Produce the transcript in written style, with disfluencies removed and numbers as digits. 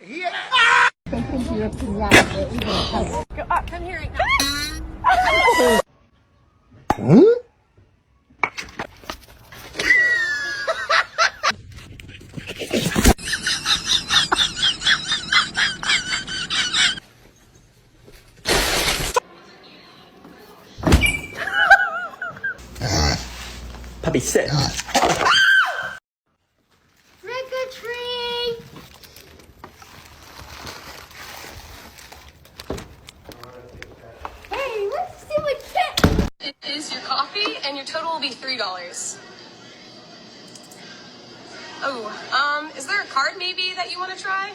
Go up, come here right now. Puppy sit. Trick or treat! Hey, let's see what trick! It is your coffee, and your total will be $3. Oh, is there a card maybe that you want to try?